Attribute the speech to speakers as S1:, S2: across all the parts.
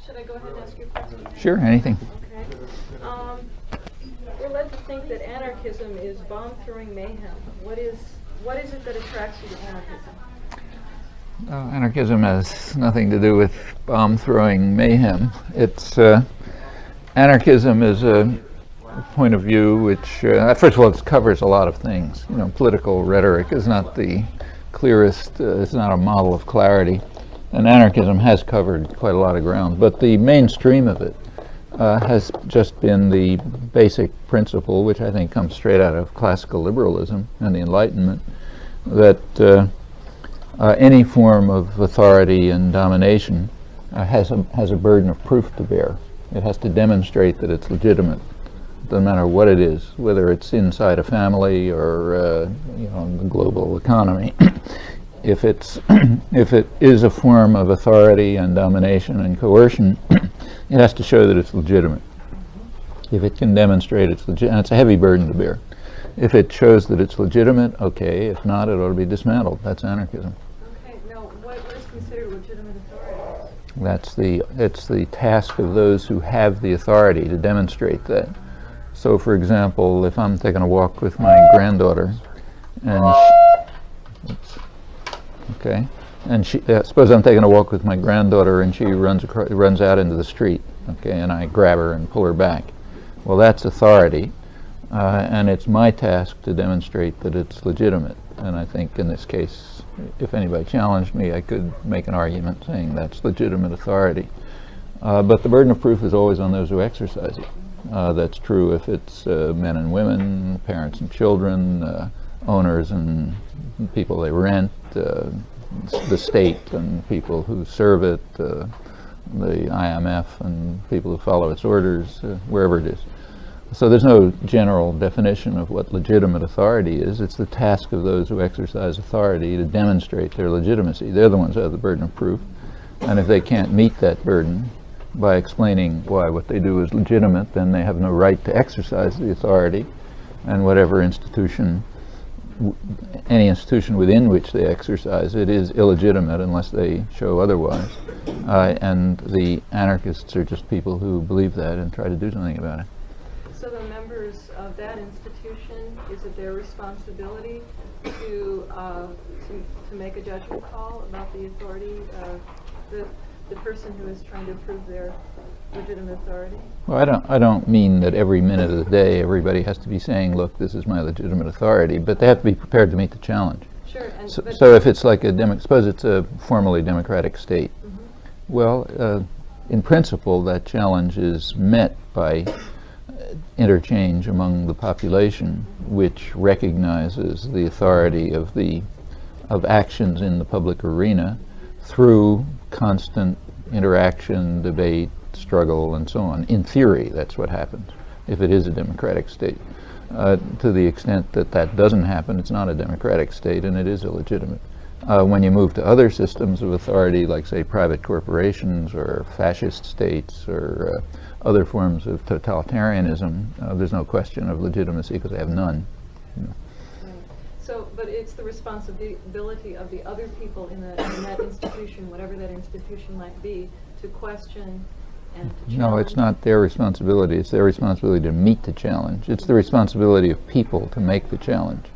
S1: should I go ahead and ask you a question?
S2: Sure, anything.
S1: Okay. We're led to think that anarchism is bomb-throwing mayhem. What is it that attracts you to anarchism?
S2: Anarchism has nothing to do with bomb-throwing mayhem. It's anarchism is a point of view which, first of all, it covers a lot of things. You know, political rhetoric is not the clearest. It's not a model of clarity, and anarchism has covered quite a lot of ground. But the mainstream of it has just been the basic principle, which I think comes straight out of classical liberalism and the Enlightenment, that any form of authority and domination has a burden of proof to bear. It has to demonstrate that it's legitimate. It doesn't matter what it is, whether it's inside a family or the global economy. If it is a form of authority and domination and coercion, it has to show that it's legitimate. If it can demonstrate it's legitimate, and it's a heavy burden to bear. If it shows that it's legitimate, okay. If not, it ought to be dismantled. That's anarchism.
S1: Okay. Now, what is considered legitimate authority?
S2: It's the task of those who have the authority to demonstrate that. So, for example, if I'm taking a walk with my granddaughter, and suppose I'm taking a walk with my granddaughter and she runs out into the street, okay, and I grab her and pull her back. Well, that's authority, and it's my task to demonstrate that it's legitimate. And I think in this case, if anybody challenged me, I could make an argument saying that's legitimate authority. But the burden of proof is always on those who exercise it. That's true if it's men and women, parents and children, owners and people they rent, the state and people who serve it, the IMF and people who follow its orders, wherever it is. So there's no general definition of what legitimate authority is. It's the task of those who exercise authority to demonstrate their legitimacy. They're the ones who have the burden of proof. And if they can't meet that burden by explaining why what they do is legitimate, then they have no right to exercise the authority, and whatever institution, any institution within which they exercise it is illegitimate unless they show otherwise. And the anarchists are just people who believe that and try to do something about it.
S1: So the members of that institution, is it their responsibility to make a judgment call about the authority of the person who is trying to prove their legitimate authority?
S2: Well, I don't mean that every minute of the day everybody has to be saying, look, this is my legitimate authority, but they have to be prepared to meet the challenge.
S1: Sure.
S2: So if it's like suppose it's a formally democratic state, well, in principle, that challenge is met by interchange among the population, which recognizes the authority of actions in the public arena through constant interaction, debate, struggle, and so on. In theory, that's what happens if it is a democratic state. To the extent that that doesn't happen, it's not a democratic state and it is illegitimate. When you move to other systems of authority, like, say, private corporations or fascist states or other forms of totalitarianism, there's no question of legitimacy because they have none. You know.
S1: So, but it's the responsibility of the other people in that institution, whatever that institution might be, to question and to challenge.
S2: No, it's not their responsibility. It's their responsibility to meet the challenge. It's the responsibility of people to make the challenge.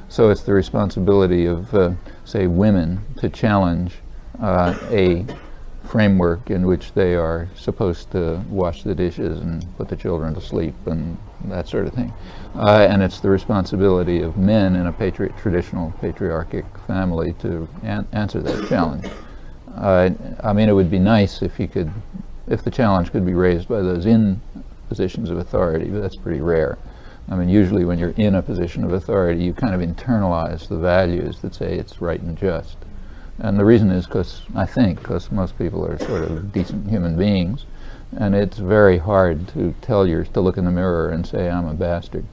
S2: So it's the responsibility of, say, women to challenge a framework in which they are supposed to wash the dishes and put the children to sleep and that sort of thing. And it's the responsibility of men in a traditional patriarchic family to answer that challenge. I mean, it would be nice if the challenge could be raised by those in positions of authority, but that's pretty rare. I mean, usually when you're in a position of authority, you kind of internalize the values that say it's right and just. And the reason is because most people are sort of decent human beings, and it's very hard to look in the mirror and say, I'm a bastard.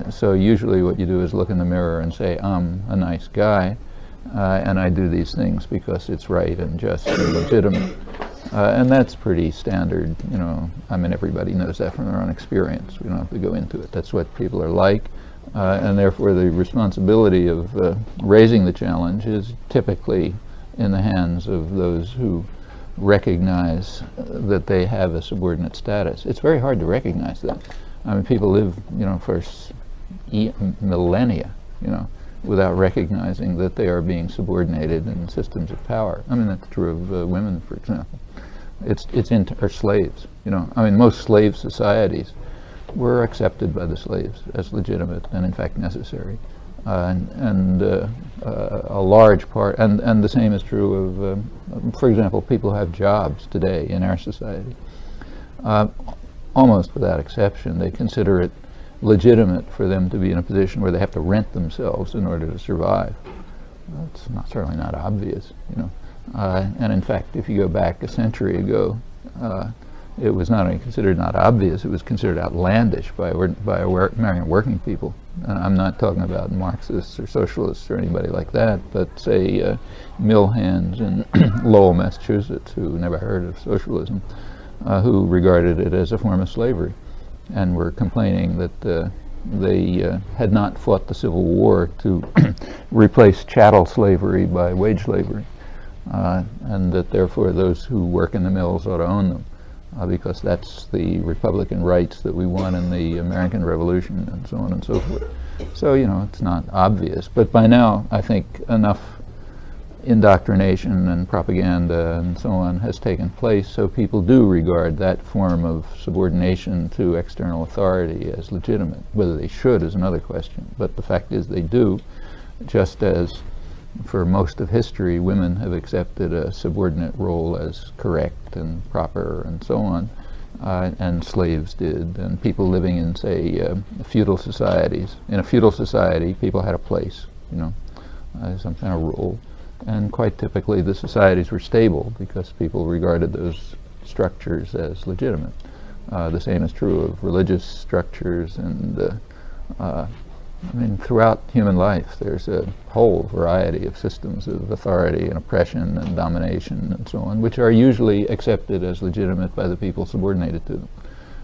S2: So usually what you do is look in the mirror and say, I'm a nice guy, and I do these things because it's right and just and legitimate. And that's pretty standard, you know. I mean, everybody knows that from their own experience. We don't have to go into it. That's what people are like. And therefore the responsibility of raising the challenge is typically in the hands of those who recognize that they have a subordinate status. It's very hard to recognize that. I mean, people live, for millennia, without recognizing that they are being subordinated in systems of power. I mean, that's true of women, for example. Or slaves. I mean, most slave societies were accepted by the slaves as legitimate and, in fact, necessary. A large part, and the same is true of, for example, people who have jobs today in our society. Almost without exception, they consider it legitimate for them to be in a position where they have to rent themselves in order to survive. That's certainly not obvious, and in fact, if you go back a century ago, it was not only considered not obvious, it was considered outlandish by American working people. And I'm not talking about Marxists or socialists or anybody like that, but say mill hands in Lowell, Massachusetts, who never heard of socialism, who regarded it as a form of slavery and were complaining that they had not fought the Civil War to replace chattel slavery by wage slavery, and that therefore those who work in the mills ought to own them. Because that's the Republican rights that we won in the American Revolution, and so on and so forth. So, it's not obvious. But by now, I think enough indoctrination and propaganda and so on has taken place, so people do regard that form of subordination to external authority as legitimate. Whether they should is another question. But the fact is they do, just as for most of history, women have accepted a subordinate role as correct and proper and so on, and slaves did, and people living in, say, feudal societies. In a feudal society, people had a place, some kind of role, and quite typically the societies were stable because people regarded those structures as legitimate. The same is true of religious structures, and I mean, throughout human life, there's a whole variety of systems of authority and oppression and domination and so on, which are usually accepted as legitimate by the people subordinated to them.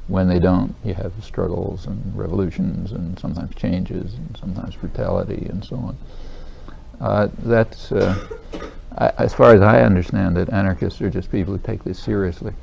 S2: When they don't, you have struggles and revolutions and sometimes changes and sometimes brutality and so on. As far as I understand it, anarchists are just people who take this seriously.